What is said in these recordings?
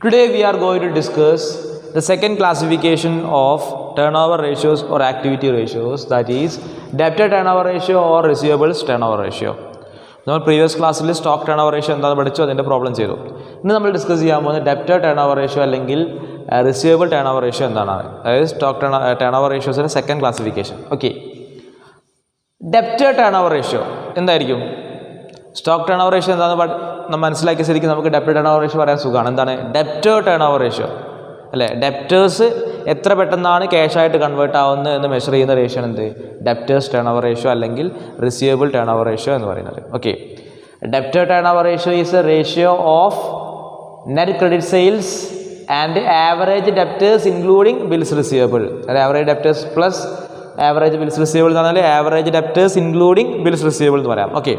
Today we are going to discuss the second classification of turnover ratios or activity ratios, that is debtor turnover ratio or receivables turnover ratio. നമ്മൾ previous ക്ലാസ്സിൽ stock turnover ratio എന്താണെന്ന് പഠിച്ചു, അതിൻ്റെ problem ചെയ്തു. ഇന്ന് നമ്മൾ discuss ചെയ്യാൻ പോകുന്നത് ഡെപ്റ്റർ ടേൺ ഓവർ റേഷ്യോ അല്ലെങ്കിൽ റിസീവബിൾ ടേൺ ഓവർ റേഷ്യോ എന്താണ്, അതായത് സ്റ്റോക്ക് ടേൺ ഓവർ റേഷ്യോസിൻ്റെ second classification. Okay, debtor turnover ratio എന്തായിരിക്കും? സ്റ്റോക്ക് ടേൺ ഓവർ റേഷ്യോ എന്താണെന്ന് മനസ്സിലാക്കിയ ശരിക്കും നമുക്ക് ഡെപ്റ്റർ ടേൺ ഓവർ റേഷ്യോ പറയാൻ സുഖമാണ്. എന്താണ് ഡെപ്റ്റർ ടേൺ ഓവർ റേഷ്യോ അല്ലേ? ഡെപ്റ്റേഴ്സ് എത്ര പെട്ടെന്നാണ് ക്യാഷായിട്ട് കൺവേർട്ട് ആവുന്നത് എന്ന് മെഷർ ചെയ്യുന്ന റേഷ്യോ ആണ് എന്ത്? ഡെപ്റ്റേഴ്സ് ടേൺ ഓവർ റേഷ്യോ അല്ലെങ്കിൽ റിസീവബിൾ ടേൺ ഓവർ റേഷ്യോ എന്ന് പറയുന്നത്. Okay, debtor turnover ratio is a ratio of net credit sales and average debtors including bills receivable. അതായത് average debtors plus average bills receivable എന്ന് പറഞ്ഞാൽ average debtors including bills receivable എന്ന് പറയാം. Okay,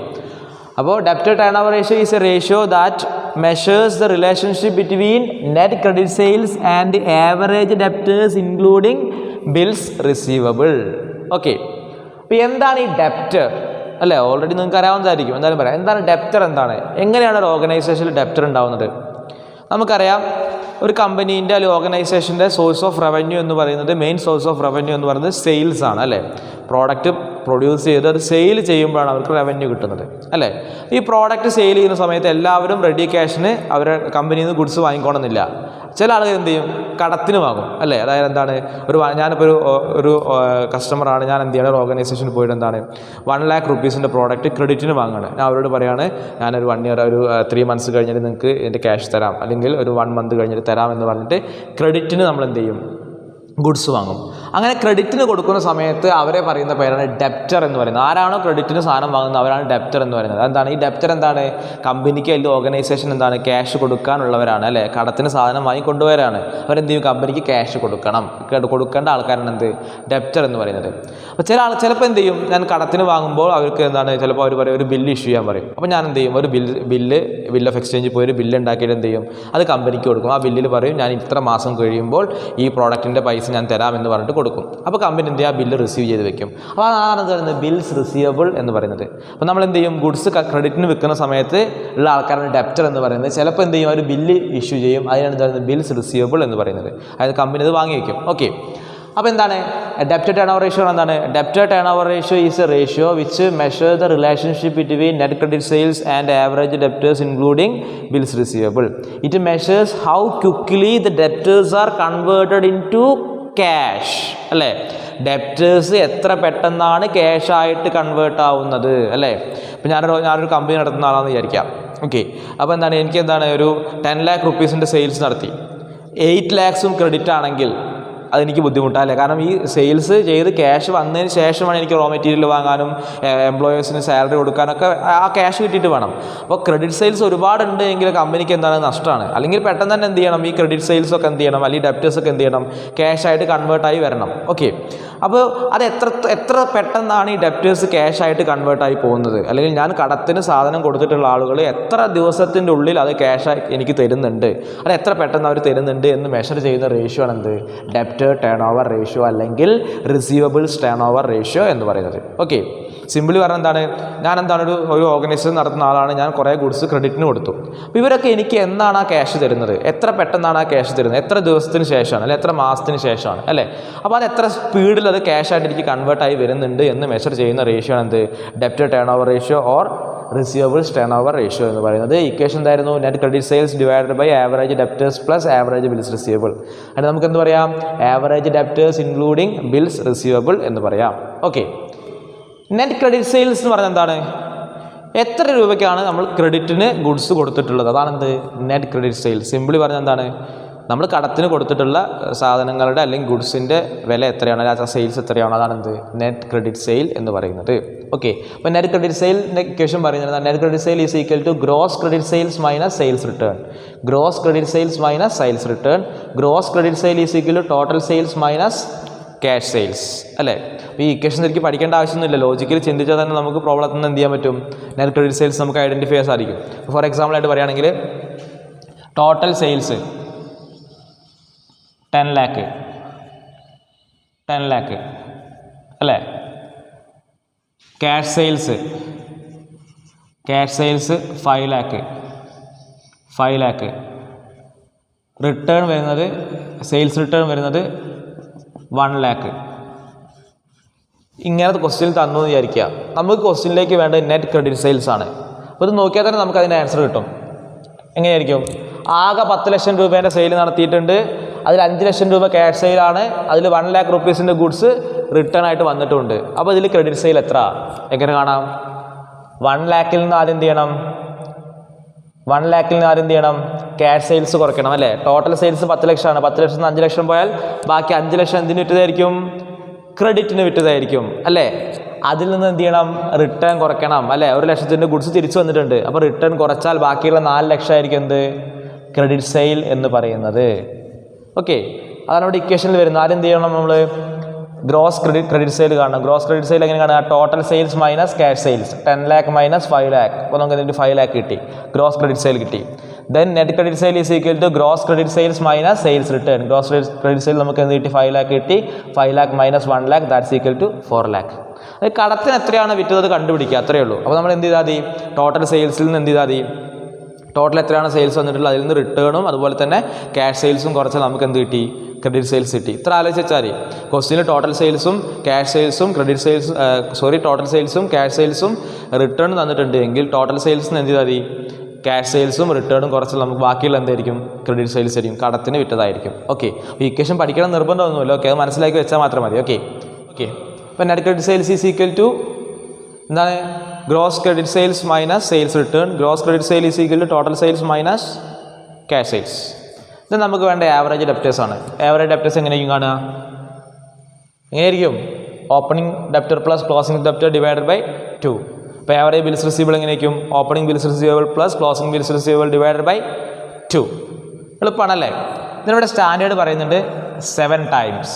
അപ്പോൾ debtor turnover ratio is a ratio that measures the relationship between net credit sales and average debtors including bills receivable. Okay, അപ്പോൾ എന്താണ് ഈ debtor അല്ലേ? Already നിങ്ങൾക്ക് അറിയാവുന്നതായിരിക്കും, എന്തായാലും പറയാം. എന്താണ് ഡെപ്റ്റർ? എന്താണ്, എങ്ങനെയാണ് ഒരു ഓർഗനൈസേഷനിൽ ഡെപ്റ്റർ ഉണ്ടാവുന്നത്? നമുക്കറിയാം, ഒരു കമ്പനീൻ്റെ അല്ലെങ്കിൽ ഓർഗനൈസേഷൻ്റെ സോഴ്സ് ഓഫ് റവന്യൂ എന്ന് പറയുന്നത്, മെയിൻ സോഴ്സ് ഓഫ് റവന്യൂ എന്ന് പറയുന്നത് സെയിൽസ് ആണ് അല്ലേ? പ്രോഡക്റ്റ് പ്രൊഡ്യൂസ് ചെയ്ത് അത് സെയിൽ ചെയ്യുമ്പോഴാണ് അവർക്ക് റവന്യൂ കിട്ടുന്നത് അല്ലേ? ഈ പ്രോഡക്റ്റ് സെയിൽ ചെയ്യുന്ന സമയത്ത് എല്ലാവരും റെഡി ക്യാഷിന് അവരുടെ കമ്പനിയിൽ നിന്ന് ഗുഡ്സ് വാങ്ങിക്കണമെന്നില്ല. ചില ആളുകൾ എന്ത് ചെയ്യും? കടത്തിന് വാങ്ങും അല്ലേ? അതായത് എന്താണ്, ഞാനിപ്പോൾ ഒരു കസ്റ്റമറാണ്, ഞാൻ എന്ത് ചെയ്യണം, ഒരു ഓർഗനൈസേഷനിൽ പോയിട്ട് എന്താണ് 1 lakh rupees പ്രോഡക്റ്റ് ക്രെഡിറ്റിന് വാങ്ങുകയാണ്. ഞാൻ അവരോട് പറയുകയാണ്, ഞാനൊരു 1 year ഒരു 3 months കഴിഞ്ഞിട്ട് നിങ്ങൾക്ക് എൻ്റെ ക്യാഷ് തരാം, അല്ലെങ്കിൽ ഒരു 1 month കഴിഞ്ഞിട്ട് തരാം എന്ന് പറഞ്ഞിട്ട് ക്രെഡിറ്റിന് നമ്മൾ എന്ത് ചെയ്യും? ഗുഡ്സ് വാങ്ങും. അങ്ങനെ ക്രെഡിറ്റിന് കൊടുക്കുന്ന സമയത്ത് അവരെ പറയുന്ന പേരാണ് ഡെപ്റ്റർ എന്ന് പറയുന്നത്. ആരാണോ ക്രെഡിറ്റിന് സാധനം വാങ്ങുന്നത് അവരാണ് ഡെപ്റ്റർ എന്ന് പറയുന്നത്. എന്താണ് ഈ ഡെപ്റ്റർ? എന്താണ്, കമ്പനിക്ക് അല്ലെങ്കിൽ ഓർഗനൈസേഷൻ എന്താണ് ക്യാഷ് കൊടുക്കാനുള്ളവരാണ് അല്ലേ? കടത്തിന് സാധനം വാങ്ങി കൊണ്ടുവരാണ്. അവരെന്ത് ചെയ്യും? കമ്പനിക്ക് ക്യാഷ് കൊടുക്കേണ്ട ആൾക്കാരാണ് എന്ത്? ഡെപ്റ്റർ എന്ന് പറയുന്നത്. അപ്പോൾ ചിലപ്പോൾ എന്ത് ചെയ്യും, ഞാൻ കടത്തിന് വാങ്ങുമ്പോൾ അവർക്ക് എന്താണ്, ചിലപ്പോൾ അവർ പറയും ഒരു ബില്ല് ഇഷ്യൂ ചെയ്യാൻ പറയും. അപ്പോൾ ഞാൻ എന്ത് ചെയ്യും, ഒരു ബില്ല് ഓഫ് എക്സ്ചേഞ്ചിൽ പോയി ഒരു ബില്ല് ഉണ്ടാക്കിയിട്ട് എന്ത് ചെയ്യും, അത് കമ്പനിക്ക് കൊടുക്കും. ആ ബില്ലിൽ പറയും ഞാൻ ഇത്ര മാസം കഴിയുമ്പോൾ ഈ പ്രോഡക്റ്റിൻ്റെ പൈസ ഞാൻ തരാമെന്ന് പറഞ്ഞിട്ട് കൊടുക്കും. അപ്പോൾ കമ്പനി എന്ത് ചെയ്യുക, ആ ബില്ല് റിസീവ് ചെയ്ത് വെക്കും. അപ്പോൾ അതാണ് പറയുന്നത് ബിൽസ് റിസീവബിൾ എന്ന് പറയുന്നത്. അപ്പോൾ നമ്മൾ എന്ത് ചെയ്യും, ഗുഡ്സ് ക്രെഡിറ്റിന് വിൽക്കുന്ന സമയത്ത് ഉള്ള ആൾക്കാരാണ് ഡെപ്റ്റർ എന്ന് പറയുന്നത്. ചിലപ്പോൾ എന്ത് ചെയ്യും, ഒരു ബില്ല് ഇഷ്യൂ ചെയ്യും, അതിനാണ് എന്ത് പറയുന്നത് ബിൽസ് റിസീവബിൾ എന്ന് പറയുന്നത്. അതായത് കമ്പനി അത് വാങ്ങി വയ്ക്കും. ഓക്കെ, അപ്പോൾ എന്താണ് ഡെപ്റ്റർ ടേൺ ഓവർ റേഷ്യോ? എന്താണ് debtor turnover ratio is a ratio which measure the relationship between net credit sales and average debtors including bills receivable. It measures how quickly the debtors are converted into cash അല്ലേ? Debtors എത്ര പെട്ടെന്നാണ് ക്യാഷായിട്ട് convert ആവുന്നത് അല്ലേ? ഇപ്പോൾ ഞാനൊരു company നടത്തുന്ന ആളാണെന്ന് വിചാരിക്കാം. ഓക്കെ, അപ്പോൾ എന്താണ്, എനിക്ക് എന്താണ് ഒരു 10 lakh rupees സെയിൽസ് നടത്തി, 8 lakhs ക്രെഡിറ്റ് ആണെങ്കിൽ അതെനിക്ക് ബുദ്ധിമുട്ടല്ലേ? കാരണം ഈ സെയിൽസ് ചെയ്ത് ക്യാഷ് വന്നതിന് ശേഷമാണ് എനിക്ക് റോ മെറ്റീരിയൽ വാങ്ങാനും എംപ്ലോയേഴ്സിന് സാലറി കൊടുക്കാനൊക്കെ ആ ക്യാഷ് കിട്ടിയിട്ട് വേണം. അപ്പോൾ ക്രെഡിറ്റ് സെയിൽസ് ഒരുപാടുണ്ട് എങ്കിൽ കമ്പനിക്ക് എന്താണ് നഷ്ടമാണ്. അല്ലെങ്കിൽ പെട്ടെന്ന് തന്നെ എന്ത് ചെയ്യണം, ഈ ക്രെഡിറ്റ് സെയിൽസൊക്കെ എന്ത് ചെയ്യണം, അല്ലെങ്കിൽ ഡെപ്റ്റേഴ്സൊക്കെ എന്ത് ചെയ്യണം, ക്യാഷായിട്ട് കൺവേർട്ടായി വരണം. ഓക്കെ, അപ്പോൾ അത് എത്ര പെട്ടെന്നാണ് ഈ ഡെപ്റ്റേഴ്സ് ക്യാഷായിട്ട് കൺവേർട്ടായി പോകുന്നത്, അല്ലെങ്കിൽ ഞാൻ കടത്തിന് സാധനം കൊടുത്തിട്ടുള്ള ആളുകൾ എത്ര ദിവസത്തിൻ്റെ ഉള്ളിൽ അത് ക്യാഷായി എനിക്ക് തരുന്നുണ്ട്, അത് എത്ര പെട്ടെന്ന് അവർ തരുന്നുണ്ട് എന്ന് മെഷർ ചെയ്യുന്ന റേഷ്യോ ആണ് എന്ത്? ഡെപ്റ്റർ ടേൺ ഓവർ റേഷ്യോ അല്ലെങ്കിൽ റിസീവബിൾസ് ടേൺ ഓവർ റേഷ്യോ എന്ന് പറയുന്നത്. ഓക്കെ, സിമ്പിളി പറഞ്ഞാൽ എന്താണ്, ഞാൻ എന്താണ് ഒരു ഓർഗനൈസേഷൻ നടത്തുന്ന ആളാണ്, ഞാൻ കുറേ ഗുഡ്സ് ക്രെഡിറ്റിന് കൊടുത്തു. അപ്പോൾ ഇവരൊക്കെ എനിക്ക് എന്നാണ് ആ ക്യാഷ് തരുന്നത്, എത്ര പെട്ടെന്നാണ് ആ ക്യാഷ് തരുന്നത്, എത്ര ദിവസത്തിന് ശേഷമാണ് അല്ലെങ്കിൽ എത്ര മാസത്തിന് ശേഷമാണ് അല്ലേ? അപ്പോൾ അത് എത്ര സ്പീഡിൽ അത് ക്യാഷായിട്ട് എനിക്ക് കൺവേർട്ടായി വരുന്നുണ്ട് എന്ന് മെഷർ ചെയ്യുന്ന റേഷ്യോ ആണ് എന്ത്? Debtor turnover ratio or receivables turnover ratio എന്ന് പറയുന്നത്. ഇക്വേഷൻ എന്തായിരുന്നു? Net credit sales divided by average debtors plus average bills receivable. അതിന് നമുക്ക് എന്ത് പറയാം? Average debtors including bills receivable എന്ന് പറയാം. ഓക്കെ, നെറ്റ് ക്രെഡിറ്റ് സെയിൽസ് എന്ന് പറഞ്ഞാൽ എന്താണ്? എത്ര രൂപയ്ക്കാണ് നമ്മൾ ക്രെഡിറ്റിന് ഗുഡ്സ് കൊടുത്തിട്ടുള്ളത്, അതാണ് എന്ത്? Net credit sales. സിമ്പിളി പറഞ്ഞാൽ എന്താണ്, നമ്മൾ കടത്തിന് കൊടുത്തിട്ടുള്ള സാധനങ്ങളുടെ അല്ലെങ്കിൽ ഗുഡ്സിൻ്റെ വില എത്രയാണ്, അല്ലെങ്കിൽ സെയിൽസ് എത്രയാണ്, അതാണ് എന്ത്? നെറ്റ് ക്രെഡിറ്റ് സെയിൽ എന്ന് പറയുന്നത്. ഓക്കെ, അപ്പോൾ നെറ്റ് ക്രെഡിറ്റ് സെയിലിൻ്റെ ഇക്വേഷൻ പറയുന്നത് net credit sale is equal to gross credit sales minus sales return. Gross credit sales minus sales return. Gross credit sale is equal to total sales minus cash sales അല്ലേ? അപ്പോൾ ഈ equation എനിക്ക് പഠിക്കേണ്ട ആവശ്യമൊന്നുമില്ല, logically ചിന്തിച്ചാൽ തന്നെ നമുക്ക് പ്രോബ്ലത്തിൽ നിന്ന് എന്ത് ചെയ്യാൻ പറ്റും? നെറ്റ് ക്രെഡിറ്റ് സെയിൽസ് നമുക്ക് ഐഡൻറ്റിഫൈ ചെയ്യാൻ സാധിക്കും. ഫോർ എക്സാമ്പിൾ ആയിട്ട് പറയുകയാണെങ്കിൽ ടോട്ടൽ സെയിൽസ് 10 lakh അല്ലേ? ക്യാഷ് സെയിൽസ് 5 lakh റിട്ടേൺ വരുന്നത് സെയിൽസ് റിട്ടേൺ വരുന്നത് 1 lakh. ഇങ്ങനത്തെ ക്വസ്റ്റ്യൻ തന്നു എന്ന് വിചാരിക്കുക. നമുക്ക് ക്വസ്റ്റ്യനിലേക്ക് വേണ്ടത് നെറ്റ് ക്രെഡിറ്റ് സെയിൽസ് ആണ്. അപ്പോൾ ഇത് നോക്കിയാൽ തന്നെ നമുക്ക് അതിൻ്റെ ആൻസർ കിട്ടും. എങ്ങനെയായിരിക്കും? ആകെ 10 ലക്ഷം രൂപേൻ്റെ സെയിൽ നടത്തിയിട്ടുണ്ട്. അതിൽ 5 ലക്ഷം രൂപ ക്യാഷ് സെയിലാണ്. അതിൽ 1 lakh rupees ഗുഡ്സ് റിട്ടേൺ ആയിട്ട് വന്നിട്ടുണ്ട്. അപ്പോൾ ഇതിൽ ക്രെഡിറ്റ് സെയിൽ എത്ര? എങ്ങനെ കാണാം? 1 lakh നിന്ന് ആദ്യം എന്ത് ചെയ്യണം? 1 lakh നിന്ന് ആദ്യം എന്ത് ചെയ്യണം? ക്യാഷ് സെയിൽസ് കുറയ്ക്കണം അല്ലേ? ടോട്ടൽ സെയിൽസ് 10 ലക്ഷമാണ്. 10 ലക്ഷത്തിൽ നിന്ന് 5 ലക്ഷം പോയാൽ ബാക്കി 5 ലക്ഷം എന്തിന് വിറ്റതായിരിക്കും? ക്രെഡിറ്റിന് വിറ്റതായിരിക്കും അല്ലേ? അതിൽ നിന്ന് എന്ത് ചെയ്യണം? റിട്ടേൺ കുറയ്ക്കണം അല്ലേ? 1 ലക്ഷത്തിൻ്റെ ഗുഡ്സ് തിരിച്ചു വന്നിട്ടുണ്ട്. അപ്പോൾ റിട്ടേൺ കുറച്ചാൽ ബാക്കിയുള്ള 4 ലക്ഷമായിരിക്കും എന്ത്? ക്രെഡിറ്റ് സെയിൽ എന്ന് പറയുന്നത്. ഓക്കെ, അതാണ് ഇവിടെ ഇക്വേഷനിൽ വരുന്നത്. ആദ്യം എന്ത് ചെയ്യണം? നമ്മൾ ഗ്രോസ് ക്രെഡിറ്റ് സെയിൽ കാണണം. ഗ്രോസ് ക്രെഡിറ്റ് സെയിൽ എങ്ങനെ കാണുക? Total sales minus cash sales. 10 lakh minus 5 lakh. അപ്പോൾ നമുക്ക് ഇതിൻ്റെ 5 lakh കിട്ടി. ഗ്രോസ് ക്രെഡിറ്റ് സെയിൽ കിട്ടി. Then net credit sale is equal to gross credit sales minus sales return. Gross credit sale നമുക്ക് എന്ത് കിട്ടി? 5 lakh കിട്ടി. 5 lakh minus 1 lakh that's equal to 4 lakh. അത് കടത്തിന് എത്രയാണ് വിറ്റത് കണ്ടുപിടിക്കുക, അത്രയേ ഉള്ളൂ. അപ്പോൾ നമ്മൾ എന്ത് ചെയ്താൽ മതി? ടോട്ടൽ സെയിൽസിൽ നിന്ന് എന്ത് ചെയ്താൽ മതി? ടോട്ടൽ എത്രയാണ് സെയിൽസ് വന്നിട്ടുള്ളത് അതിൽ നിന്ന് റിട്ടേണും അതുപോലെ തന്നെ ക്യാഷ് സെയിൽസും കുറച്ചാൽ നമുക്ക് എന്ത് കിട്ടി? ക്രെഡിറ്റ് സെയിൽസ് കിട്ടി. ഇത്ര ആലോചിച്ചാൽ ക്വസ്റ്റ്യനിൽ ടോട്ടൽ സെയിൽസും ക്യാഷ് സെയിൽസും ടോട്ടൽ സെയിൽസും ക്യാഷ് സെയിൽസും റിട്ടേൺ തന്നിട്ടുണ്ട് എങ്കിൽ ടോട്ടൽ സെയിൽസിന് എന്ത് ചെയ്താൽ മതി? ക്യാഷ് സെയിൽസും റിട്ടേണും കുറച്ചാൽ നമുക്ക് ബാക്കിയുള്ള എന്തായിരിക്കും? ക്രെഡിറ്റ് സെയിൽസ് ആയിരിക്കും, കടത്തിന് വിറ്റതായിരിക്കും. ഓക്കെ, അപ്പോൾ ഇക്വേഷൻ പഠിക്കണം നിർബന്ധമൊന്നുമില്ല. ഓക്കെ, അത് മനസ്സിലാക്കി വെച്ചാൽ മാത്രം മതി. ഓക്കെ, അപ്പോൾ net credit sales is equal to എന്താണ്? Gross credit sales minus sales return. Gross credit sale is equal to total sales minus cash sales. ഇത് നമുക്ക് വേണ്ട ആവറേജ് ഡെപ്റ്റേഴ്സ് ആണ്. ആവറേജ് ഡെപ്റ്റേഴ്സ് എങ്ങനെയായിരിക്കും കാണുക? എങ്ങനെയായിരിക്കും? Opening debtor plus closing debtor divided by 2. അപ്പോൾ average bills receivable എങ്ങനെയായിരിക്കും? Opening bills receivable plus closing bills receivable divided by 2. എളുപ്പമാണല്ലേ? ഇതിനിവിടെ സ്റ്റാൻഡേർഡ് പറയുന്നുണ്ട് 7 times.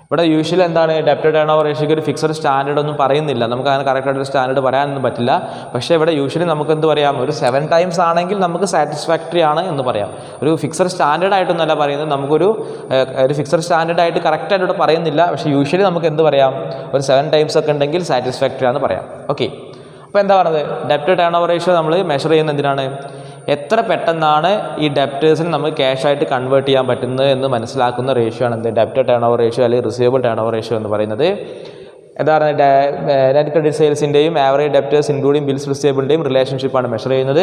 ഇവിടെ യൂഷ്വലി എന്താണ്? ഡെപ്റ്റർ ടേൺ ഓവർ റേഷ്യോക്ക് ഒരു ഫിക്സഡ് സ്റ്റാൻഡേർഡ് ഒന്നും പറയുന്നില്ല. നമുക്ക് അങ്ങനെ കറക്റ്റായിട്ടൊരു സ്റ്റാൻഡേർഡ് പറയാനൊന്നും പറ്റില്ല. പക്ഷേ ഇവിടെ യൂഷ്വലി നമുക്ക് എന്ത് പറയാം? ഒരു 7 times ആണെങ്കിൽ നമുക്ക് സാറ്റിസ്ഫാക്ടറി ആണ് എന്ന് പറയാം. ഒരു ഫിക്സഡ് സ്റ്റാൻഡേർഡ് ആയിട്ടൊന്നല്ല പറയുന്നത്. നമുക്കൊരു ഫിക്സഡ് സ്റ്റാൻഡേർഡ് ആയിട്ട് കറക്റ്റായിട്ട് ഇവിടെ പറയുന്നില്ല. പക്ഷേ യൂഷ്വലി നമുക്ക് എന്ത് പറയാം? ഒരു 7 times ഒക്കെ ഉണ്ടെങ്കിൽ സാറ്റിസ്ഫാക്ടറി ആണെന്ന് പറയാം. ഓക്കെ, അപ്പോൾ എന്താ പറയുന്നത്? ഡെപ്റ്റർ ടേൺ ഓവർ റേഷ്യോ നമ്മൾ മെഷർ ചെയ്യുന്നത് എന്തിനാണ്? എത്ര പെട്ടെന്നാണ് ഈ ഡെപ്റ്റേഴ്സിന് നമ്മൾ ക്യാഷായിട്ട് കൺവേർട്ട് ചെയ്യാൻ പറ്റുന്നത് എന്ന് മനസ്സിലാക്കുന്ന റേഷ്യോ ആണ് എന്ത്? ഡെപ്റ്റർ ടേൺ ഓവർ റേഷ്യോ അല്ലെങ്കിൽ റിസീവബിൾ ടേൺ ഓവർ റേഷ്യോ എന്ന് പറയുന്നത്. എന്താ പറയുക? നെറ്റ് ക്രെഡിറ്റ് സെയിൽസിൻ്റെയും ആവറേജ് ഡെപ്റ്റേഴ്സ് ഇൻക്ലൂഡിംഗ് ബിൽസ് റിസീവബിളിൻ്റെയും റിലേഷൻഷിപ്പാണ് മെഷർ ചെയ്യുന്നത്.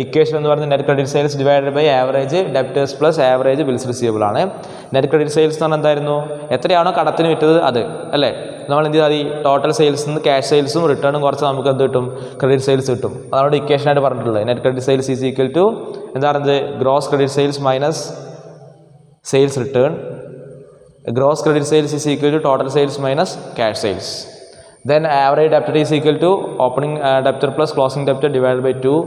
ഇക്വേഷൻ എന്ന് പറയുന്നത് net credit sales divided by average debtors plus average bills receivable ആണ്. നെറ്റ് ക്രെഡിറ്റ് സെയിൽസ് എന്ന് പറഞ്ഞാൽ എന്തായിരുന്നു? എത്രയാണോ കടത്തിന് വിറ്റത് അത് അല്ലേ? നമ്മൾ എന്ത് ചെയ്താൽ മതി? ടോട്ടൽ സെയിൽസിൽ നിന്ന് ക്യാഷ് സെയിൽസും റിട്ടേണും കുറച്ച് നമുക്ക് എന്ത് കിട്ടും? ക്രെഡിറ്റ് സെയിൽസ് കിട്ടും. അതാണ് ഇക്വേഷനായിട്ട് പറഞ്ഞിട്ടുള്ളത്. Net credit sales is equal to എന്താ പറയുന്നത്? Gross credit sales minus sales return. Gross credit sales is equal to total sales minus cash sales. Then average debtor is equal to opening debtor plus closing debtor divided by 2.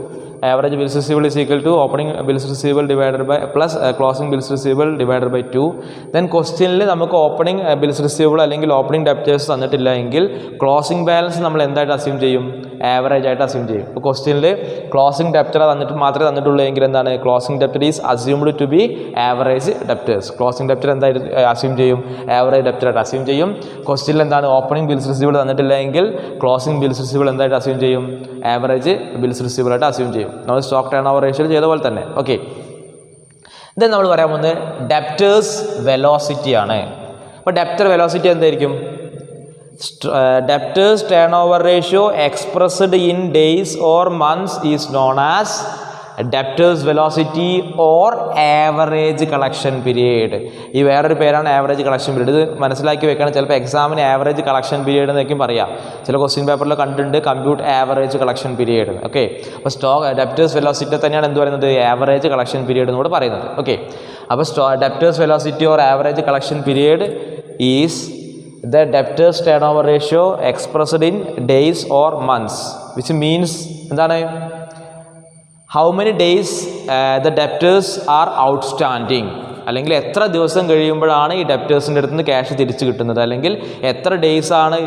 Average bills receivable is equal to opening bills receivable divided by plus closing bills receivable divided by 2. Then ക്വസ്റ്റ്യനിൽ നമുക്ക് opening bills receivable അല്ലെങ്കിൽ opening debtors തന്നിട്ടില്ല എങ്കിൽ closing balance നമ്മൾ എന്തായിട്ട് assume ചെയ്യും? Average ആയിട്ട് assume ചെയ്യും. ഇപ്പോൾ ക്വസ്റ്റ്യനിൽ ക്ലോസിംഗ് ഡെപ്റ്റർ മാത്രമേ തന്നിട്ടുള്ളൂ എങ്കിൽ എന്താണ്? Closing debtor is assumed to be average debtors. Closing debtor എന്തായിട്ട് അസ്യൂം ചെയ്യും? ആവറേജ് ഡെപ്റ്ററായിട്ട് അസ്യൂം ചെയ്യും. ക്വസ്റ്റ്യനിൽ എന്താണ്? ഓപ്പണിംഗ് ബിൽസ് റിസീവബിൾ തന്നിട്ടില്ല എങ്കിൽ ക്ലോസിംഗ് ബിൽസ് റിസീവബിൾ എന്തായിട്ട് അസ്യൂം ചെയ്യും? ആവറേജ് ബിൽസ് റിസീവബിൾ ആയിട്ട് അസ്യൂം ചെയ്യും. നമ്മൾ സ്റ്റോക്ക് ടേൺ ഓവർ റേഷ്യോയിൽ ചെയ്ത പോലെ തന്നെ. ഓക്കെ, ഇത് നമ്മൾ പറയാൻ പോകുന്നത് ഡെപ്റ്റേഴ്സ് വെലോസിറ്റി ആണ്. അപ്പോൾ ഡെപ്റ്റർ വെലോസിറ്റി എന്തായിരിക്കും? Debtors turnover ratio expressed in days or months is known as debtors velocity or average collection period. ഈ വേറൊരു പേരാണ് ആവറേജ് കളക്ഷൻ പീരീഡ്. ഇത് മനസ്സിലാക്കി വെക്കണം. ചിലപ്പോൾ എക്സാമിന് ആവറേജ് കളക്ഷൻ പീരീഡ് എന്നൊക്കെയും പറയാം. ചില ക്വസ്റ്റ്യൻ പേപ്പറിൽ കണ്ടിട്ടുണ്ട് compute average collection period. Okay, അപ്പോൾ ഡെപ്റ്റേഴ്സ് വെലോസിറ്റി തന്നെയാണ് എന്ത് പറയുന്നത്? ആവറേജ് കളക്ഷൻ പീരീഡ് എന്ന് കൂടെ പറയുന്നത്. ഓക്കെ, അപ്പോൾ debtors velocity or average collection period is the debtors turnover ratio expressed in days or months, which means എന്താണ്? how many days the debtors are outstanding, അല്ലെങ്കിൽ എത്ര ദിവസം കഴിയുമ്പോഴാണ് ഈ ഡെപ്റ്റേഴ്സിൻ്റെ അടുത്ത് നിന്ന് ക്യാഷ് തിരിച്ചു കിട്ടുന്നത്, അല്ലെങ്കിൽ എത്ര ഡേയ്സ് ആണ്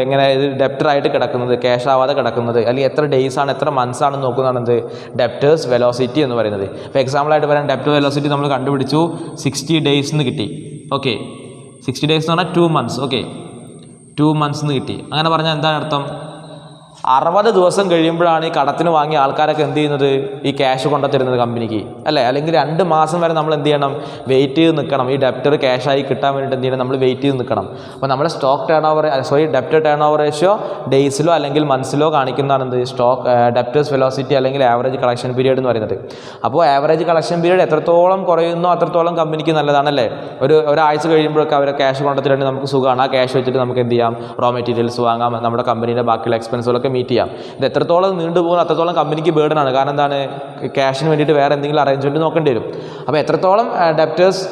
ഇങ്ങനെ ഡെപ്റ്ററായിട്ട് കിടക്കുന്നത്, ക്യാഷ് ആവാതെ കിടക്കുന്നത്, അല്ലെങ്കിൽ എത്ര ഡേയ്സ് ആണ് എത്ര മന്ത്സ് ആണ് നോക്കുന്നതാണ് എന്ത്? ഡെപ്റ്റേഴ്സ് വെലോസിറ്റി എന്ന് പറയുന്നത്. ഇപ്പോൾ എക്സാമ്പിളായിട്ട് പറയാൻ ഡെപ്റ്റർ വെലോസിറ്റി നമ്മൾ കണ്ടുപിടിച്ചു 60 days എന്ന് കിട്ടി. ഓക്കെ, 60 days എന്ന് പറഞ്ഞാൽ 2 months. ഓക്കെ, 2 months എന്ന് കിട്ടി. അങ്ങനെ പറഞ്ഞാൽ എന്താണ് അർത്ഥം? 60 ദിവസം കഴിയുമ്പോഴാണ് ഈ കടത്തിന് വാങ്ങിയ ആൾക്കാരൊക്കെ എന്ത് ചെയ്യുന്നത്, ഈ ക്യാഷ് കൊണ്ടുത്തരുന്നത് കമ്പനിക്ക് അല്ലേ. അല്ലെങ്കിൽ 2 മാസം വരെ നമ്മൾ എന്ത് ചെയ്യണം, വെയിറ്റ് ചെയ്ത് നിൽക്കണം. ഈ ഡെപ്റ്റർ ക്യാഷായി കിട്ടാൻ വേണ്ടിയിട്ട് എന്ത് ചെയ്യണം, നമ്മൾ വെയിറ്റ് ചെയ്ത് നിൽക്കണം. അപ്പോൾ നമ്മുടെ ഡെപ്റ്റർ ടേൺ ഓവർ റേഷ്യോ ഡേയ്സിലോ അല്ലെങ്കിൽ മന്ത്സിലോ കാണിക്കുന്നതാണ് എന്ത്, ഡെപ്റ്റേഴ്സ് വെലോസിറ്റി അല്ലെങ്കിൽ ആവറേജ് കളക്ഷൻ പീരീഡ് എന്ന് പറയുന്നത്. അപ്പോൾ ആവറേജ് കളക്ഷൻ പീരീഡ് എത്രത്തോളം കുറയുന്നോ അത്രത്തോളം കമ്പനിക്ക് നല്ലതാണല്ലേ. ഒരാഴ്ച കഴിയുമ്പോഴൊക്കെ അവരെ ക്യാഷ് കൊണ്ടുത്തരുന്നത് നമുക്ക് സുഖമാണ്. ആ ക്യാഷ് വെച്ചിട്ട് നമുക്ക് എന്ത് ചെയ്യാം, റോ മെറ്റീരിയൽസ് വാങ്ങാം, നമ്മുടെ കമ്പനിയുടെ ബാക്കിയുള്ള എക്സ്പെൻസുകളൊക്കെ മീറ്റ് ചെയ്യാം. ഇത് എത്രത്തോളം നീണ്ടുപോകുന്ന അത്രത്തോളം കമ്പനിക്ക് ബേർഡനാണ്. കാരണം എന്താണ്, ക്യാഷിന് വേണ്ടിയിട്ട് വേറെ എന്തെങ്കിലും അറേഞ്ച്മെൻറ്റ് നോക്കേണ്ടി വരും. അപ്പോൾ എത്രത്തോളം ഡെപ്റ്റേഴ്സ്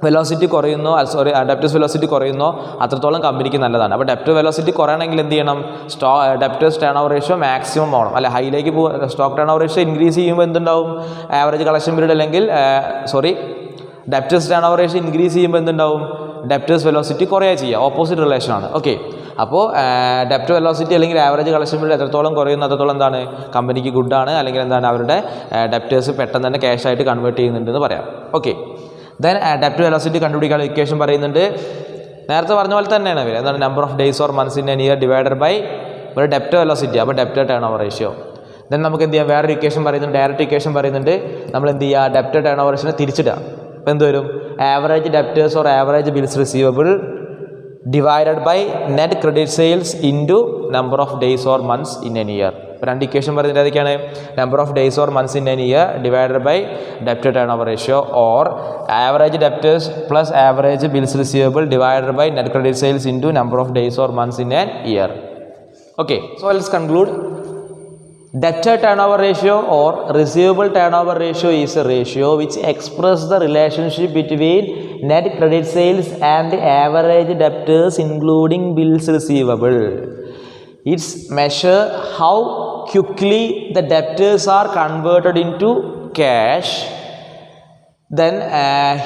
വെലോസിറ്റി കുറയുന്നോ അത്രത്തോളം കമ്പനിക്ക് നല്ലതാണ്. അപ്പോൾ ഡെപ്റ്റർ വെലോസിറ്റി കുറയണമെങ്കിൽ എന്ത് ചെയ്യണം, debtors turnover ratio maximum ആവണം അല്ലെ. ഹൈയിലേക്ക് stock turnover ratio increase ചെയ്യുമ്പോൾ എന്തുണ്ടാവും, ആവറേജ് കളക്ഷൻ പീരീഡ് അല്ലെങ്കിൽ debtors turnover ratio increase ചെയ്യുമ്പോൾ എന്തുണ്ടാവും, ഡെപ്റ്റേഴ്സ് വെലോസിറ്റി കുറയുക ചെയ്യുക. ഓപ്പോസിറ്റ് റിലേഷനാണ്. ഓക്കെ, അപ്പോൾ ഡെപ്റ്റ് വെലോസിറ്റി അല്ലെങ്കിൽ ആവറേജ് കളക്ഷൻ പീരീഡ് എത്രത്തോളം കുറയുന്നു അത്രത്തോളം എന്താണ്, കമ്പനിക്ക് ഗുഡാണ്. അല്ലെങ്കിൽ എന്താണ്, അവരുടെ ഡെപ്റ്റേഴ്സ് പെട്ടെന്ന് തന്നെ ക്യാഷായിട്ട് കൺവേർട്ട് ചെയ്യുന്നുണ്ടെന്ന് പറയാം. ഓക്കെ, ദെൻ ഡെപ്റ്റ് വെലോസിറ്റി കണ്ടുപിടിക്കാനുള്ള ഇക്വേഷൻ പറയുന്നുണ്ട്. നേരത്തെ പറഞ്ഞ പോലെ തന്നെയാണ് അവർ എന്താണ്, number of days or months in an year divided by ഒരു ഡെപ്റ്റ് വെലോസിറ്റി. അപ്പോൾ ഡെപ്റ്റ് ടേൺ ഓവർ റേഷ്യോ. ദെൻ നമുക്ക് എന്ത് ചെയ്യാം, വേറൊരു ഇക്വേഷൻ പറയുന്നുണ്ട്, ഡയറക്റ്റ് ഇക്വേഷൻ പറയുന്നുണ്ട്. നമ്മൾ എന്ത് ചെയ്യുക, ഡെപ്റ്റ് ടേൺ ഓവർ റേഷ്യോനെ തിരിച്ചിടുക. അപ്പോൾ എന്ത് വരും, average debtors or average bills receivable divided by net credit sales into number of days or months in an year. രണ്ട് ഇക്വേഷൻ പറയുന്നത് ഏതൊക്കെയാണ്, number of days or months in an year divided by ഡെപ്റ്റ് turnover ratio or average debtors plus average bills receivable divided by net credit sales into number of days or months in an year. Okay, so let's conclude. Debtor turnover ratio or receivable turnover ratio is a ratio which expresses the relationship between net credit sales and the average debtors including bills receivable. It's measure how quickly the debtors are converted into cash. Then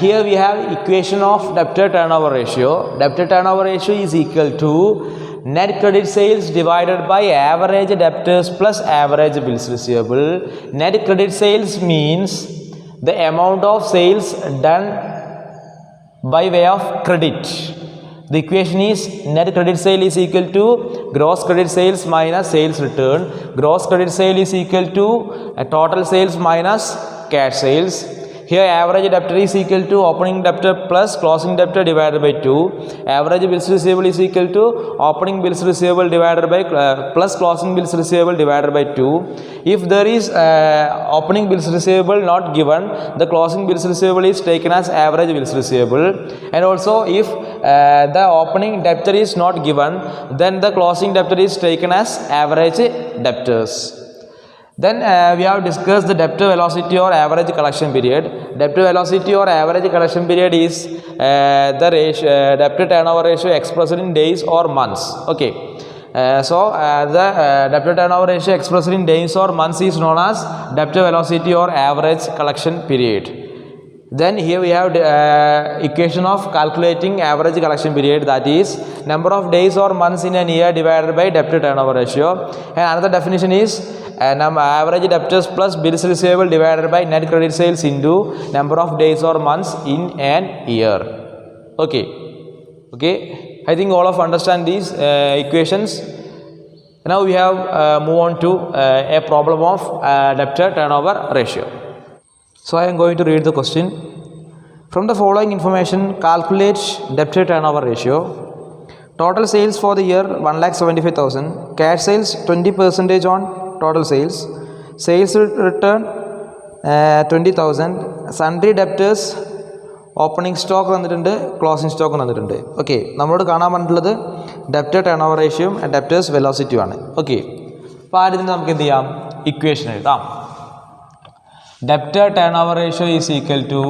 here we have equation of debtor turnover ratio. Debtor turnover ratio is equal to net credit sales divided by average debtors plus average bills receivable. Net credit sales means the amount of sales done by way of credit. The equation is net credit sale is equal to gross credit sales minus sales return. Gross credit sale is equal to total sales minus cash sales. Here average debtor is equal to opening debtor plus closing debtor divided by 2. Average bills receivable is equal to opening bills receivable divided by plus closing bills receivable divided by 2. If there is opening bills receivable not given, the closing bills receivable is taken as average bills receivable. And also if the opening debtor is not given, then the closing debtor is taken as average debtors. Then we have discussed the debtor velocity or average collection period. Debtor velocity or average collection period is the debtor turnover ratio expressed in days or months. Okay, so the debtor turnover ratio expressed in days or months is known as debtor velocity or average collection period. Then here we have equation of calculating average collection period, that is number of days or months in an year divided by debtor turnover ratio. And another definition is average debtors plus bills receivable divided by net credit sales into number of days or months in an year. Okay, I think all of understand these equations. Now we have move on to a problem of debtor turnover ratio. So I am going to read the question. From the following information, calculate debtor turnover ratio. Total sales for the year 1,75,000. Cash sales 20% on total sales. Sales return 20,000. Sundry debtors, opening stock തന്നിട്ടുണ്ട്, closing stock തന്നിട്ടുണ്ട്. Okay, നമ്മളോട് കാണാൻ പറഞ്ഞിട്ടുള്ളത് debtor turnover റേഷ്യോയും debtors വെലോസിറ്റിയുമാണ്. Okay, അപ്പോൾ ആദ്യം നമുക്ക് എന്ത് ചെയ്യാം, ഇക്വേഷൻ എഴുതാം. Debtor turnover ratio is equal to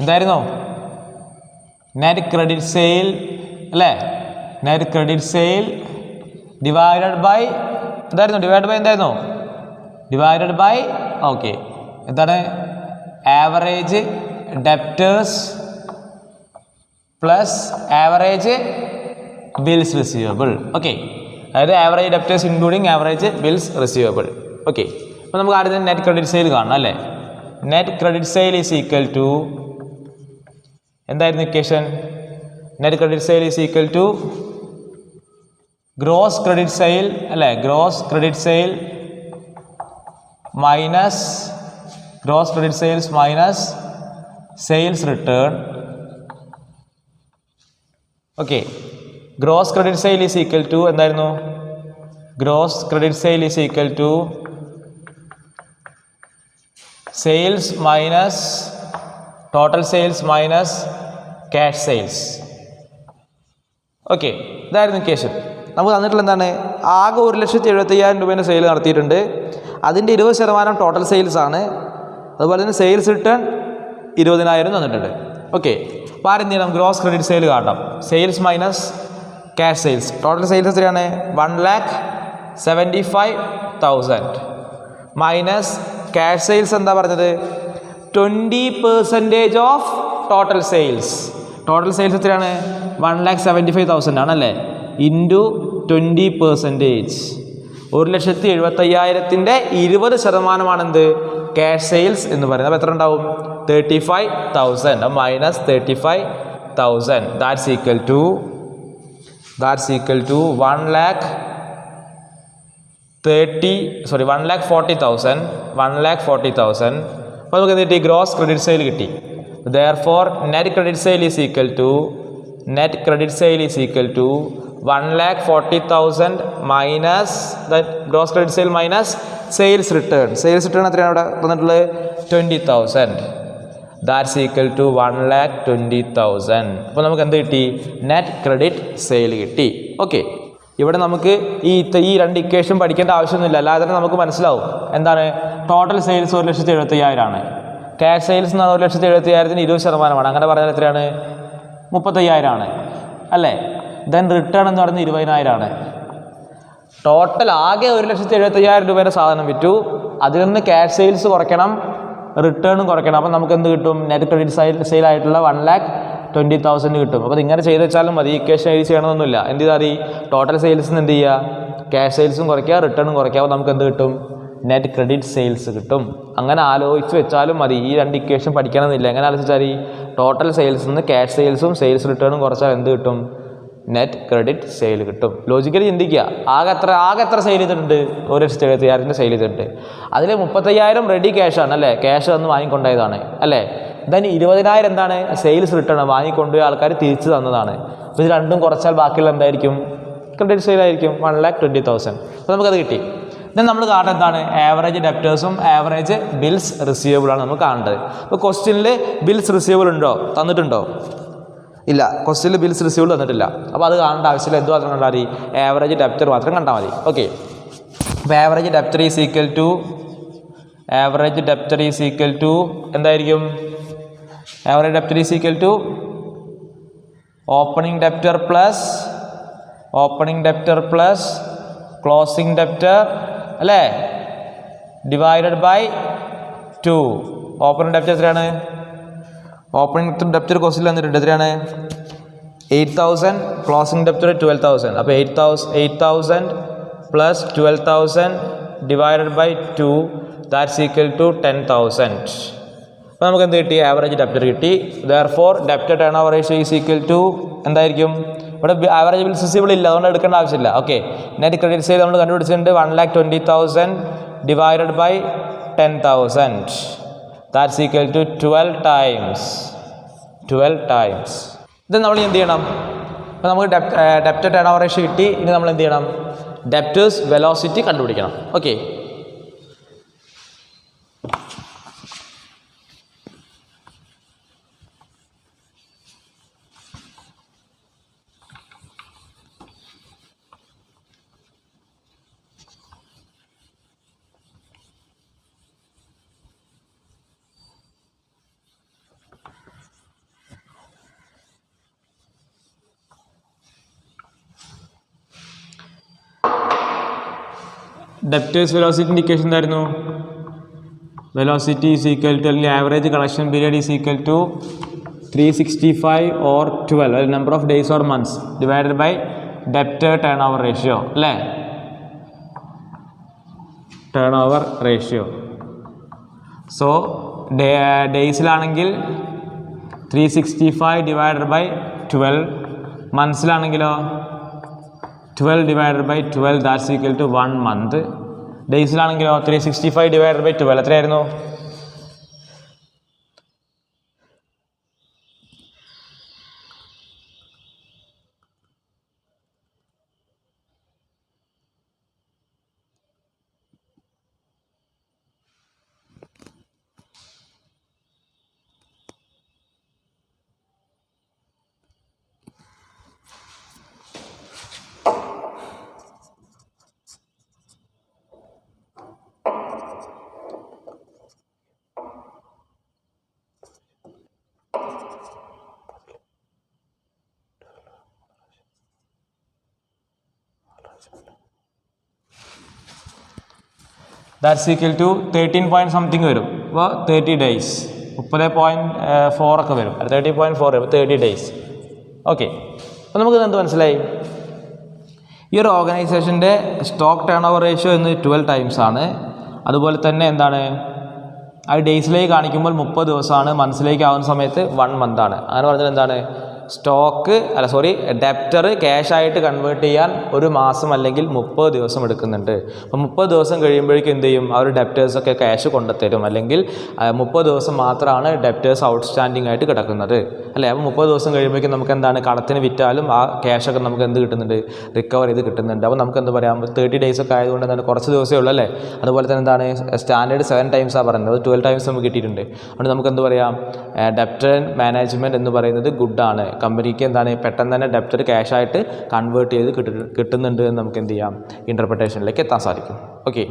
എന്തായിരുന്നു, നെറ്റ് ക്രെഡിറ്റ് സെയിൽ അല്ലേ, net credit sale divided by divided by okay എന്താണ്, average debtors plus average bills receivable. Okay, അതായത് average debtors including average bills receivable. Okay, അപ്പോൾ നമുക്ക് ആദ്യം net credit sale കാണണം അല്ലേ. Net credit sale is equal to എന്തായിരുന്നു equation, net credit sale is equal to gross credit sale അല്ലേ, gross credit sale minus gross credit sales minus sales return. Okay, gross credit sale is equal to എന്തായിരുന്നു? Gross credit sale is equal to sales minus total sales minus cash sales. Okay, ഇതായിരുന്നു equation. നമുക്ക് തന്നിട്ടുള്ള എന്താണ്? ആകെ 1,75,000 രൂപേൻ്റെ sale നടത്തിയിട്ടുണ്ട്. അതിൻ്റെ 20% total sales ആണ്. അതുപോലെ തന്നെ സെയിൽസ് റിട്ടേൺ 20,000 തന്നിട്ടുണ്ട്. ഓക്കെ, അപ്പോൾ ആരെന്ത് ചെയ്യണം? ഗ്രോസ് ക്രെഡിറ്റ് സെയിൽ കാട്ടാം. Sales minus cash sales. Total sales എത്രയാണ്? 1,75,000 മൈനസ് ക്യാഷ് സെയിൽസ് എന്താ പറഞ്ഞത്? 20% of total sales. Total sales എത്രയാണ്? 1,75,000 ആണല്ലേ, ഇൻറ്റു 20%. 1,75,000-ൻ്റെ 20%-ആണെന്ത്? ക്യാഷ് സെയിൽസ് എന്ന് പറയുന്നത്. അപ്പോൾ എത്ര ഉണ്ടാവും? 35,000 മൈനസ് 35,000. That's equal to 1,40,000. 1,40,000. അപ്പോൾ നമുക്ക് എന്ത് കിട്ടി? ഗ്രോസ് ക്രെഡിറ്റ് സെയിൽ കിട്ടി. Therefore net credit sale is equal to 1,40,000 minus that gross credit sale minus sales return. Sales return എത്രയാണ് അവിടെ തന്നിട്ടുള്ളത്? 20,000. That's equal to 1,20,000. അപ്പോൾ നമുക്ക് എന്ത് കിട്ടി? നെറ്റ് ക്രെഡിറ്റ് സെയിൽ കിട്ടി. ഓക്കെ, ഇവിടെ നമുക്ക് ഈ 2 ഇക്വേഷൻ പഠിക്കേണ്ട ആവശ്യമൊന്നുമില്ല, അല്ലാതെ തന്നെ നമുക്ക് മനസ്സിലാവും എന്താണ് ടോട്ടൽ സെയിൽസ് 1,75,000 ആണ്. ക്യാഷ് സെയിൽസ് എന്ന് പറഞ്ഞാൽ 1,75,000-ന് 20%. അങ്ങനെ പറഞ്ഞാൽ എത്രയാണ്? 35,000 ആണ് അല്ലേ. ദെൻ റിട്ടേൺ എന്ന് പറയുന്നത് 20,000 ആണ്. ടോട്ടൽ ആകെ 1,75,000 രൂപയുടെ സാധനം വിറ്റു. അതിൽ നിന്ന് ക്യാഷ് സെയിൽസ് കുറയ്ക്കണം, റിട്ടേണും കുറയ്ക്കണം. അപ്പം നമുക്ക് എന്ത് കിട്ടും? നെറ്റ് ക്രെഡിറ്റ് സെയിൽ ആയിട്ടുള്ള 1,20,000 കിട്ടും. അപ്പോൾ ഇങ്ങനെ ചെയ്ത് വെച്ചാലും മതി, ഇക്വേഷൻ എഴുതി ചെയ്യണമെന്നൊന്നുമില്ല. എന്ത് ചെയ്താൽ മതി? ടോട്ടൽ സെയിൽസിന് എന്ത് ചെയ്യുക? ക്യാഷ് സെയിൽസും കുറയ്ക്കുക, റിട്ടേണും കുറയ്ക്കുക. അപ്പോൾ നമുക്ക് എന്ത് കിട്ടും? നെറ്റ് ക്രെഡിറ്റ് സെയിൽസ് കിട്ടും. അങ്ങനെ ആലോചിച്ച് വെച്ചാലും മതി. ഈ 2 ഇക്വേഷൻ പഠിക്കണമെന്നില്ല. എങ്ങനെ ആലോചിച്ചാൽ ഈ ടോട്ടൽ സെയിൽസിൽ നിന്ന് ക്യാഷ് സെയിൽസും സെയിൽസ് റിട്ടേണും കുറച്ചാൽ എന്ത് കിട്ടും? നെറ്റ് ക്രെഡിറ്റ് സെയിൽ കിട്ടും. ലോജിക്കലി ചിന്തിക്കുക, ആകെ എത്ര സെയിൽ ചെയ്തിട്ടുണ്ട്? 1,75,000 സെയിൽ ചെയ്തിട്ടുണ്ട്. അതിൽ 35,000 റെഡി ക്യാഷ് ആണ് അല്ലേ, ക്യാഷ് വന്ന് വാങ്ങിക്കൊണ്ടായതാണ് അല്ലേ. ദെൻ 20,000 എന്താണ്? സെയിൽസ് റിട്ടേൺ, വാങ്ങിക്കൊണ്ടുപോയ ആൾക്കാർ തിരിച്ചു തന്നതാണ്. അപ്പോൾ ഇത് രണ്ടും കുറച്ചാൽ ബാക്കിയുള്ള എന്തായിരിക്കും? ക്രെഡിറ്റ് സെയിൽ ആയിരിക്കും. 1,20,000. അപ്പോൾ നമുക്കത് കിട്ടി. ദെൻ നമ്മൾ കാണുന്നത് എന്താണ്? ആവറേജ് ഡെപ്റ്റേഴ്സും ആവറേജ് ബിൽസ് റിസീവബിൾ ആണ് നമ്മൾ കാണേണ്ടത്. അപ്പോൾ ക്വസ്റ്റ്യനിൽ ബിൽസ് റിസീവബിൾ ഉണ്ടോ? തന്നിട്ടുണ്ടോ? ഇല്ല, ക്വസ്റ്റ്യനിൽ ബിൽസ് റിസീവബിൾ തന്നിട്ടില്ല. അപ്പോൾ അത് കാണേണ്ട ആവശ്യമില്ല. എന്ത് മാത്രം കണ്ടാൽ മതി? ആവറേജ് ഡെപ്റ്റർ മാത്രം കണ്ടാൽ മതി. ഓക്കെ, അപ്പോൾ average debtor is equal to എന്തായിരിക്കും? Average debtor is equal to opening debtor plus closing debtor അല്ലേ, ഡിവൈഡഡ് ബൈ 2. ഓപ്പണിംഗ് ഡെപ്റ്റർ എത്രയാണ്? ഓപ്പണിംഗ് ഡെപ്റ്റർ ക്വസ്റ്റ്യൻ തന്നിട്ടുണ്ട്. എത്രയാണ്? 8,000. Closing debtor 12,000. അപ്പോൾ 8,000 plus 12,000 divided by 2, that's equal to 10,000. അപ്പോൾ നമുക്ക് എന്ത് കിട്ടി? ആവറേജ് ഡെപ്റ്റർ കിട്ടി. Therefore debtor turnover ratio is equal to എന്തായിരിക്കും? ഇവിടെ ആവറേജ് ബിൽസ് റിസീവബിൾ ഇല്ല, അതുകൊണ്ട് എടുക്കേണ്ട ആവശ്യമില്ല. ഓക്കെ, നെറ്റ് ക്രെഡിറ്റ് സെയിൽ നമ്മൾ കണ്ടുപിടിച്ചിട്ടുണ്ട്. 1,20,000 divided by 10,000. That's equal to 12 times. ഇത് നമ്മൾ എന്ത് ചെയ്യണം? അപ്പോൾ നമുക്ക് ഡെപ്റ്റർ ടേൺ ഓവർ റേഷ്യോ കിട്ടി. ഇനി നമ്മൾ എന്ത് ചെയ്യണം? ഡെപ്റ്റേഴ്സ് വെലോസിറ്റി കണ്ടുപിടിക്കണം. ഓക്കെ, ഡെപ്റ്റേഴ്സ് വെലോസിറ്റി ഇൻഡിക്കേഷൻ എന്തായിരുന്നു? വെലോസിറ്റി ഈസ് ഈക്വൽ ടു അല്ലെങ്കിൽ average collection period is equal to 365 or 12 number of days or months divided by debtor turnover ratio അല്ലേ, ടേൺ ഓവർ റേഷ്യോ. സോ ഡേയ്സിലാണെങ്കിൽ 365 divided by 12 മന്ത്സിലാണെങ്കിലോ 12 divided by 12 that's equal to 1 month. ഡേയ്സിലാണെങ്കിലോ 365 divided by 12 എത്രയായിരുന്നു? That's equal to 13 point something വരും. അപ്പോൾ 30 days 30.4 ഒക്കെ വരും. 30.4 30 days. Okay, അപ്പോൾ നമുക്ക് എന്ത് മനസ്സിലായി? ഈ ഒരു ഓർഗനൈസേഷൻ്റെ സ്റ്റോക്ക് ടേൺ ഓവർ റേഷ്യോ എന്ന് 12 times ആണ്. അതുപോലെ തന്നെ എന്താണ്, അത് ഡേയ്സിലേക്ക് കാണിക്കുമ്പോൾ 30 ദിവസമാണ്, മന്ത്സിലേക്ക് ആവുന്ന സമയത്ത് 1 month ആണ്. അങ്ങനെ പറഞ്ഞാൽ എന്താണ്, ഡെപ്റ്റർ ക്യാഷായിട്ട് കൺവേർട്ട് ചെയ്യാൻ ഒരു മാസം അല്ലെങ്കിൽ 30 ദിവസം എടുക്കുന്നുണ്ട്. അപ്പോൾ 30 ദിവസം കഴിയുമ്പോഴേക്കും എന്ത് ചെയ്യും, അവർ ഡെപ്റ്റേഴ്സൊക്കെ ക്യാഷ് കൊണ്ടുത്തരും. അല്ലെങ്കിൽ 30 ദിവസം മാത്രമാണ് ഡെപ്റ്റേഴ്സ് ഔട്ട്സ്റ്റാൻഡിങ് ആയിട്ട് കിടക്കുന്നത് അല്ലേ. അപ്പോൾ 30 ദിവസം കഴിയുമ്പോഴേക്കും നമുക്ക് എന്താണ്, കടത്തിന് വിറ്റാലും ആ ക്യാഷൊക്കെ നമുക്ക് എന്ത് കിട്ടുന്നുണ്ട്, റിക്കവർ ചെയ്ത് കിട്ടുന്നുണ്ട്. അപ്പോൾ നമുക്ക് എന്ത് പറയാം, 30 days ഒക്കെ ആയതുകൊണ്ട് എന്താണ്, കുറച്ച് ദിവസമേ ഉള്ളൂ അല്ലേ. അതുപോലെ തന്നെ എന്താണ്, സ്റ്റാൻഡേർഡ് 7 times പറയുന്നത്, 12 times നമുക്ക് കിട്ടിയിട്ടുണ്ട്. അതുകൊണ്ട് നമുക്ക് എന്ത് പറയാം, ഡെപ്റ്റർ മാനേജ്മെൻറ്റ് എന്ന് പറയുന്നത് ഗുഡാണ്. കമ്പനിക്ക് എന്താണ്, പെട്ടെന്ന് തന്നെ ഡെപ്റ്റർ ക്യാഷായിട്ട് കൺവേർട്ട് ചെയ്ത് കിട്ടുന്നുണ്ട് എന്ന് നമുക്ക് എന്ത് ചെയ്യാം, ഇൻ്റർപ്രിട്ടേഷനിലേക്ക് എത്താൻ സാധിക്കും. Okay,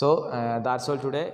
so that's all today.